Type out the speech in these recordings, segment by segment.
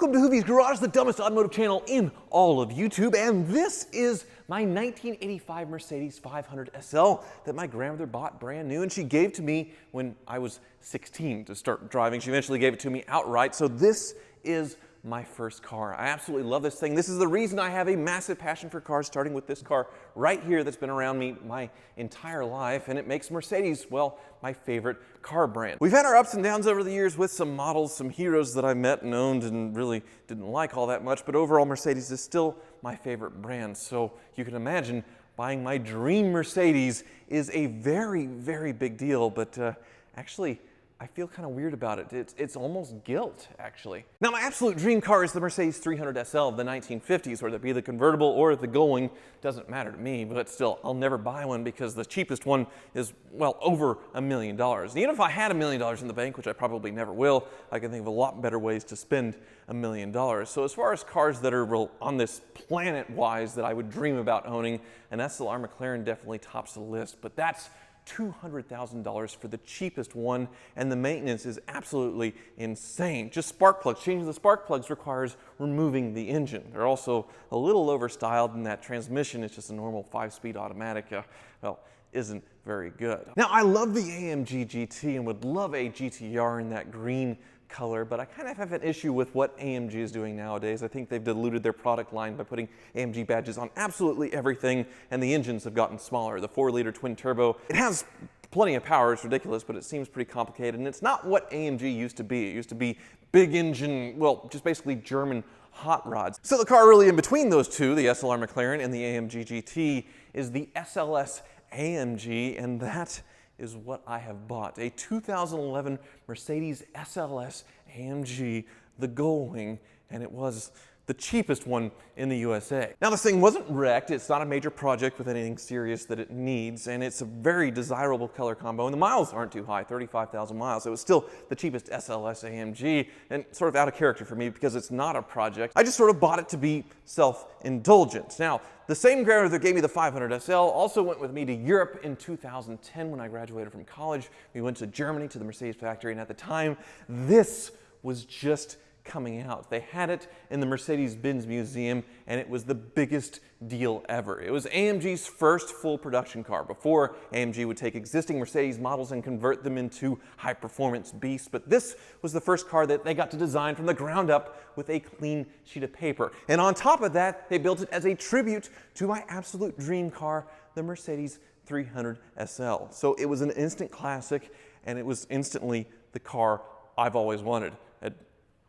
Welcome to Hoovie's Garage, the dumbest automotive channel in all of YouTube, and this is my 1985 Mercedes 500 SL that my grandmother bought brand new, and she gave to me when I was 16 to start driving. She eventually gave it to me outright, so this is my first car. I absolutely love this thing. This is the reason I have a massive passion for cars, starting with this car right here that's been around me my entire life, and it makes Mercedes, well, my favorite car brand. We've had our ups and downs over the years with some models, some heroes that I met and owned and really didn't like all that much, but overall Mercedes is still my favorite brand. So you can imagine buying my dream Mercedes is a very, very big deal, but actually, I feel kind of weird about it. It's almost guilt, actually. Now, my absolute dream car is the Mercedes 300 SL of the 1950s, whether it be the convertible or the Gullwing, doesn't matter to me, but still, I'll never buy one because the cheapest one is, well, over $1 million. And even if I had $1 million in the bank, which I probably never will, I can think of a lot better ways to spend $1 million. So as far as cars that are on this planet-wise that I would dream about owning, an SLR McLaren definitely tops the list, but that's $200,000 for the cheapest one, and the maintenance is absolutely insane. Just spark plugs. Changing the spark plugs requires removing the engine. They're also a little overstyled, and that transmission is just a normal 5-speed automatic. Well, isn't very good. Now, I love the AMG GT and would love a GTR in that green color, but I kind of have an issue with what AMG is doing nowadays. I think they've diluted their product line by putting AMG badges on absolutely everything, and the engines have gotten smaller. The 4-liter twin turbo, it has plenty of power, it's ridiculous, but it seems pretty complicated, and it's not what AMG used to be. It used to be big engine, well, just basically German hot rods. So the car really in between those two, the SLR McLaren and the AMG GT, is the SLS AMG, and that is what I have bought. A 2011 Mercedes SLS AMG, the Gullwing, and it was the cheapest one in the USA. Now, this thing wasn't wrecked. It's not a major project with anything serious that it needs, and it's a very desirable color combo, and the miles aren't too high, 35,000 miles. It was still the cheapest SLS AMG, and sort of out of character for me because it's not a project. I just sort of bought it to be self-indulgent. Now, the same grandmother that gave me the 500 SL also went with me to Europe in 2010 when I graduated from college. We went to Germany to the Mercedes factory, and at the time, this was just coming out. They had it in the Mercedes-Benz Museum, and it was the biggest deal ever. It was AMG's first full production car. Before, AMG would take existing Mercedes models and convert them into high-performance beasts, but this was the first car that they got to design from the ground up with a clean sheet of paper. And on top of that, they built it as a tribute to my absolute dream car, the Mercedes 300 SL. So it was an instant classic, and it was instantly the car I've always wanted.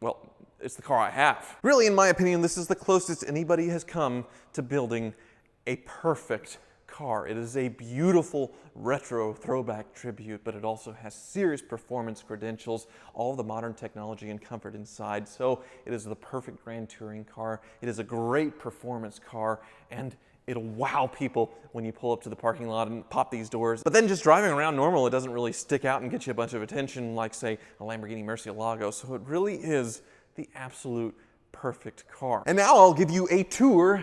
Well, it's the car I have. Really, in my opinion, this is the closest anybody has come to building a perfect car. It is a beautiful retro throwback tribute, but it also has serious performance credentials, all the modern technology and comfort inside. So it is the perfect grand touring car. It is a great performance car, and it'll wow people when you pull up to the parking lot and pop these doors. But then just driving around normal, it doesn't really stick out and get you a bunch of attention like, say, a Lamborghini Murcielago. So it really is the absolute perfect car. And now I'll give you a tour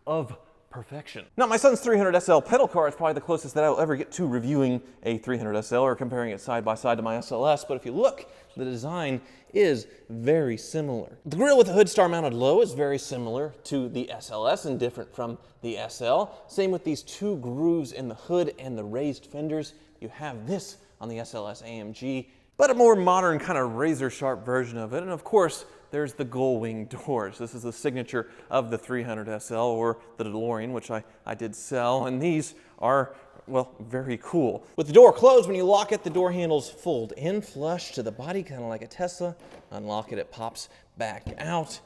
of perfection. Now, my son's 300 SL pedal car is probably the closest that I'll ever get to reviewing a 300 SL or comparing it side by side to my SLS, but if you look, the design is very similar. The grille with the hood star mounted low is very similar to the SLS and different from the SL. Same with these two grooves in the hood and the raised fenders. You have this on the SLS AMG, but a more modern kind of razor sharp version of it. And of course, there's the Gullwing doors. This is the signature of the 300 SL, or the DeLorean, which I did sell, and these are, well, very cool. With the door closed, when you lock it, the door handles fold in flush to the body, kind of like a Tesla. Unlock it, it pops back out.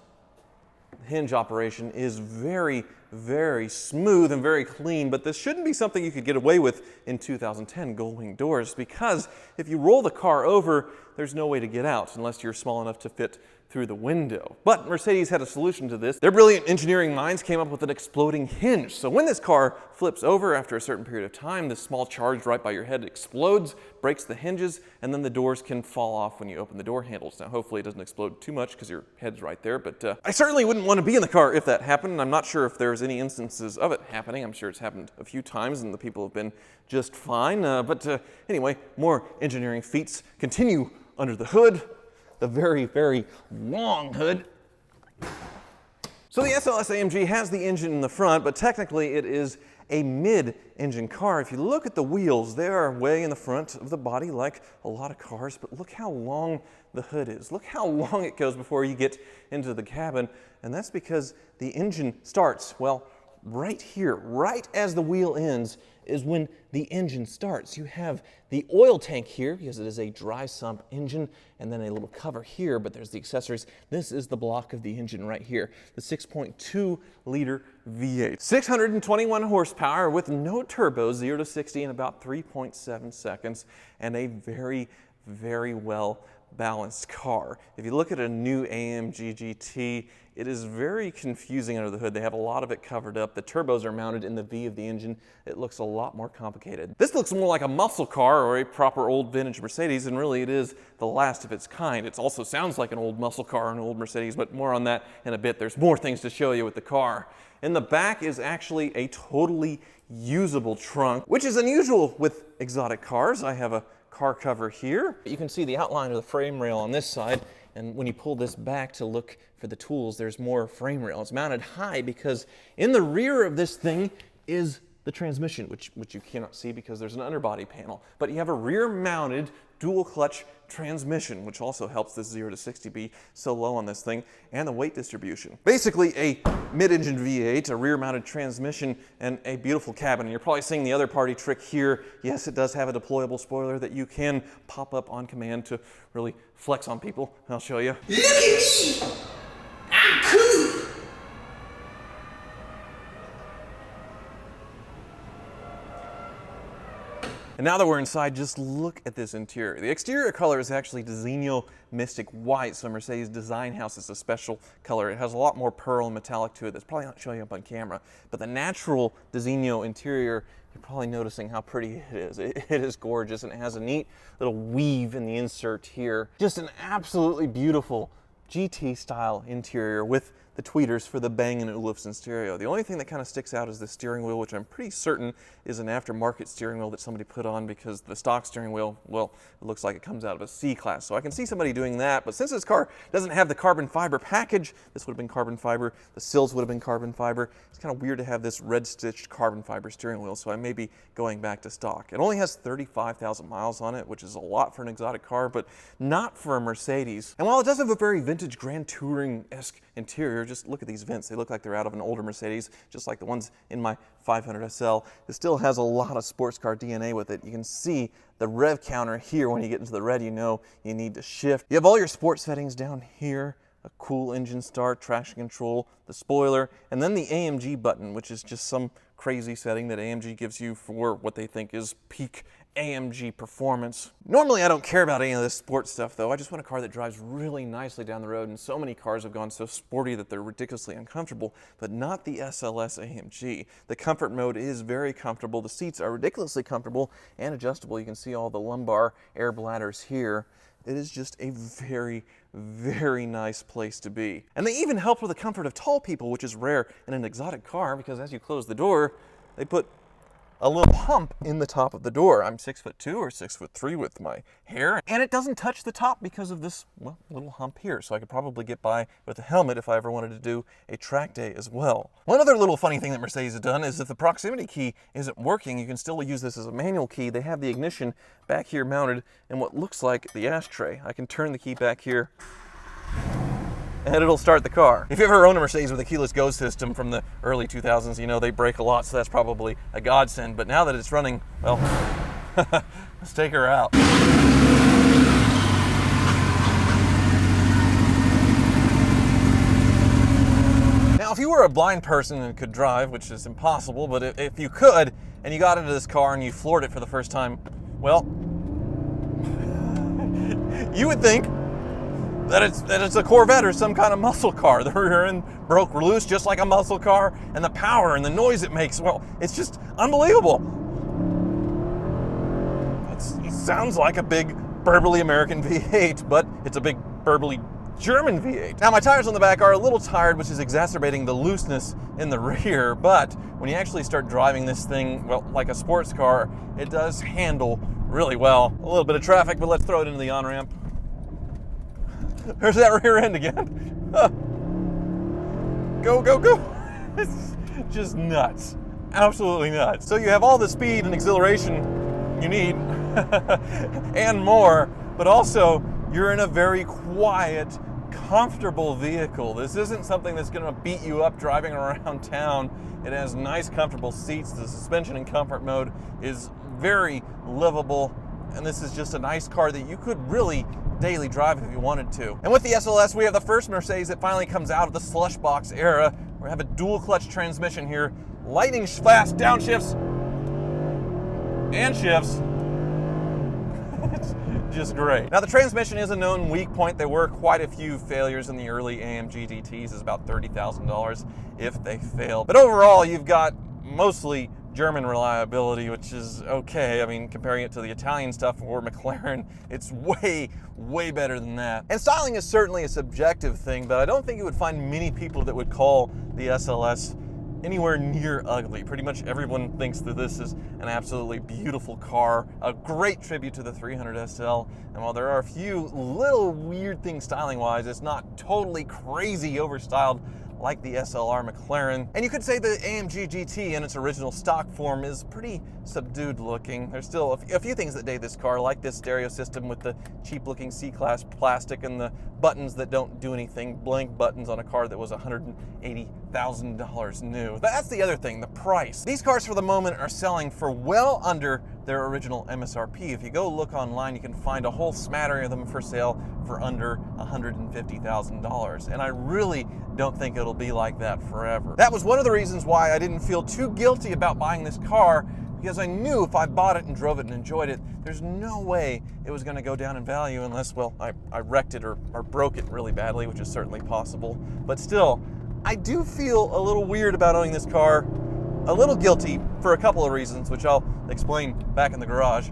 The hinge operation is very, very smooth and very clean, but this shouldn't be something you could get away with in 2010 Gullwing doors, because if you roll the car over, there's no way to get out unless you're small enough to fit through the window. But Mercedes had a solution to this. Their brilliant engineering minds came up with an exploding hinge. So when this car flips over after a certain period of time, this small charge right by your head explodes, breaks the hinges, and then the doors can fall off when you open the door handles. Now, hopefully it doesn't explode too much because your head's right there, but I certainly wouldn't want to be in the car if that happened. I'm not sure if there's any instances of it happening. I'm sure it's happened a few times and the people have been just fine. Anyway, more engineering feats continue under the hood. The very, very long hood So the SLS AMG has the engine in the front, but technically it is a mid-engine car. If you look at the wheels, they are way in the front of the body like a lot of cars, but look how long the hood is. Look how long it goes before you get into the cabin, and that's because the engine starts, well, right here, right as the wheel ends is when the engine starts. You have the oil tank here because it is a dry sump engine, and then a little cover here, but there's the accessories. This is the block of the engine right here, the 6.2 liter V8. 621 horsepower with no turbo, 0 to 60 in about 3.7 seconds, and a very, very well balanced car. If you look at a new AMG GT, it is very confusing under the hood. They have a lot of it covered up. The turbos are mounted in the V of the engine. It looks a lot more complicated. This looks more like a muscle car or a proper old vintage Mercedes, and really it is the last of its kind. It also sounds like an old muscle car, an old Mercedes, but more on that in a bit. There's more things to show you with the car. In the back is actually a totally usable trunk, which is unusual with exotic cars. I have a car cover here. You can see the outline of the frame rail on this side, and when you pull this back to look for the tools, there's more frame rail. It's mounted high because in the rear of this thing is the transmission, which you cannot see because there's an underbody panel. But you have a rear-mounted dual clutch transmission, which also helps this 0 to 60 be so low on this thing, and the weight distribution. Basically a mid-engine V8, a rear-mounted transmission, and a beautiful cabin. And you're probably seeing the other party trick here. Yes, it does have a deployable spoiler that you can pop up on command to really flex on people. I'll show you. Look at me! I'm cool! And now that we're inside, just look at this interior. The exterior color is actually Designo Mystic White, so Mercedes Design House is a special color. It has a lot more pearl and metallic to it that's probably not showing up on camera. But the natural Designo interior, you're probably noticing how pretty it is. It is gorgeous, and it has a neat little weave in the insert here. Just an absolutely beautiful GT-style interior with the tweeters for the Bang & Olufsen stereo. The only thing that kind of sticks out is the steering wheel, which I'm pretty certain is an aftermarket steering wheel that somebody put on, because the stock steering wheel, well, it looks like it comes out of a C-Class. So I can see somebody doing that, but since this car doesn't have the carbon fiber package, this would have been carbon fiber, the sills would have been carbon fiber. It's kind of weird to have this red-stitched carbon fiber steering wheel, so I may be going back to stock. It only has 35,000 miles on it, which is a lot for an exotic car, but not for a Mercedes. And while it does have a very vintage Grand Touring-esque interior, just look at these vents. They look like they're out of an older Mercedes, just like the ones in my 500 SL. It still has a lot of sports car DNA with it. You can see the rev counter here. When you get into the red, you know you need to shift. You have all your sports settings down here, a cool engine start, traction control, the spoiler, and then the AMG button, which is just some crazy setting that AMG gives you for what they think is peak AMG performance. Normally I don't care about any of this sports stuff though. I just want a car that drives really nicely down the road, and so many cars have gone so sporty that they're ridiculously uncomfortable, but not the SLS AMG. The comfort mode is very comfortable. The seats are ridiculously comfortable and adjustable. You can see all the lumbar air bladders here. It is just a very, very nice place to be. And they even help with the comfort of tall people, which is rare in an exotic car, because as you close the door, they put a little hump in the top of the door. I'm 6'2" or 6'3" with my hair, and it doesn't touch the top because of this, well, little hump here. So I could probably get by with a helmet if I ever wanted to do a track day as well. One other little funny thing that Mercedes has done is if the proximity key isn't working, you can still use this as a manual key. They have the ignition back here mounted in what looks like the ashtray. I can turn the key back here, and it'll start the car. If you ever own a Mercedes with a keyless go system from the early 2000s, you know they break a lot, so that's probably a godsend. But now that it's running, well, let's take her out. Now, if you were a blind person and could drive, which is impossible, but if you could, and you got into this car and you floored it for the first time, well, you would think that it's a Corvette or some kind of muscle car. The rear end broke loose just like a muscle car, and the power and the noise it makes, well, it's just unbelievable. It sounds like a big burbly American V8, but it's a big burbly German V8. Now my tires on the back are a little tired, which is exacerbating the looseness in the rear, but when you actually start driving this thing, well, like a sports car, it does handle really well. A little bit of traffic, but let's throw it into the on-ramp. There's that rear end again. Go, go, go. It's just nuts. Absolutely nuts. So you have all the speed and exhilaration you need and more, but also you're in a very quiet, comfortable vehicle. This isn't something that's going to beat you up driving around town. It has nice, comfortable seats. The suspension in comfort mode is very livable, and this is just a nice car that you could really daily drive if you wanted to. And with the SLS, we have the first Mercedes that finally comes out of the slush box era. We have a dual clutch transmission here, lightning fast downshifts and shifts. It's just great. Now the transmission is a known weak point. There were quite a few failures in the early AMG GTs. It's about $30,000 if they fail. But overall, you've got mostly German reliability, which is okay. I mean, comparing it to the Italian stuff or McLaren, it's way, way better than that. And styling is certainly a subjective thing, but I don't think you would find many people that would call the SLS anywhere near ugly. Pretty much everyone thinks that this is an absolutely beautiful car, a great tribute to the 300 SL. And while there are a few little weird things styling-wise, it's not totally crazy overstyled like the SLR McLaren. And you could say the AMG GT in its original stock form is pretty subdued looking. There's still a few things that date this car, like this stereo system with the cheap looking C-Class plastic and the buttons that don't do anything, blank buttons on a car that was $180,000 new. That's the other thing, the price. These cars for the moment are selling for well under their original MSRP. If you go look online, you can find a whole smattering of them for sale for under $150,000. And I really don't think it'll be like that forever. That was one of the reasons why I didn't feel too guilty about buying this car, because I knew if I bought it and drove it and enjoyed it, there's no way it was gonna go down in value unless, well, I wrecked it or broke it really badly, which is certainly possible. But still, I do feel a little weird about owning this car, a little guilty for a couple of reasons, which I'll explain back in the garage.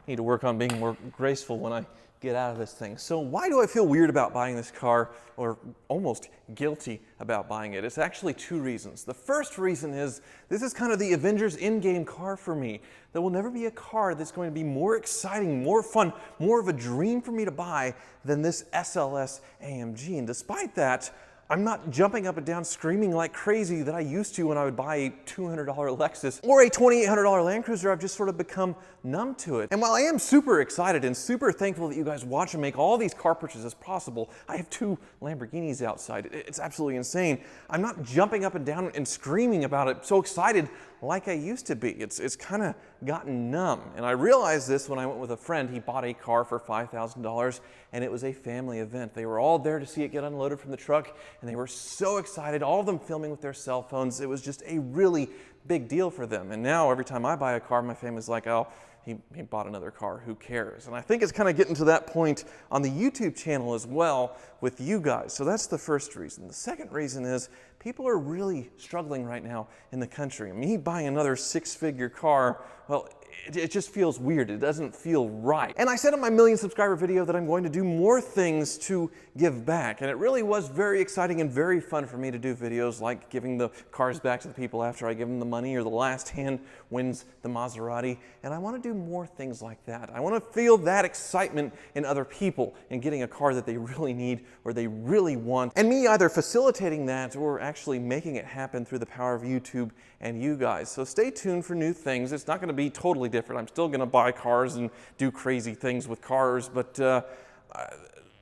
Need to work on being more graceful when I get out of this thing. So why do I feel weird about buying this car, or almost guilty about buying it? It's actually two reasons. The first reason is this is kind of the Avengers Endgame car for me. There will never be a car that's going to be more exciting, more fun, more of a dream for me to buy than this SLS AMG. And despite that, I'm not jumping up and down screaming like crazy that I used to when I would buy a $200 Lexus or a $2,800 Land Cruiser. I've just sort of become numb to it. And while I am super excited and super thankful that you guys watch and make all these car purchases possible, I have two Lamborghinis outside. It's absolutely insane. I'm not jumping up and down and screaming about it, so excited like I used to be. It's kind of gotten numb. And I realized this when I went with a friend. He bought a car for $5,000 and it was a family event. They were all there to see it get unloaded from the truck and they were so excited, all of them filming with their cell phones. It was just a really big deal for them. And now every time I buy a car, my family's like, oh, he bought another car, who cares? And I think it's kind of getting to that point on the YouTube channel as well with you guys. So that's the first reason. The second reason is people are really struggling right now in the country. Me buying another six-figure car, well, it just feels weird. It doesn't feel right. And I said in my million subscriber video that I'm going to do more things to give back. And it really was very exciting and very fun for me to do videos like giving the cars back to the people after I give them the money, or the last hand wins the Maserati. And I want to do more things like that. I want to feel that excitement in other people in getting a car that they really need or they really want. And me either facilitating that or actually making it happen through the power of YouTube and you guys. So stay tuned for new things. It's not going to be totally different. I'm still going to buy cars and do crazy things with cars, but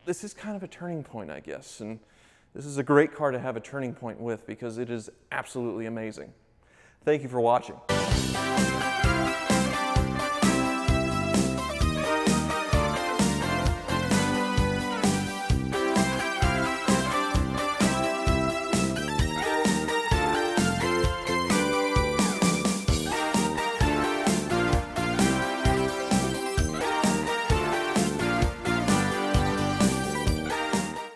this is kind of a turning point, I guess. And this is a great car to have a turning point with because it is absolutely amazing. Thank you for watching.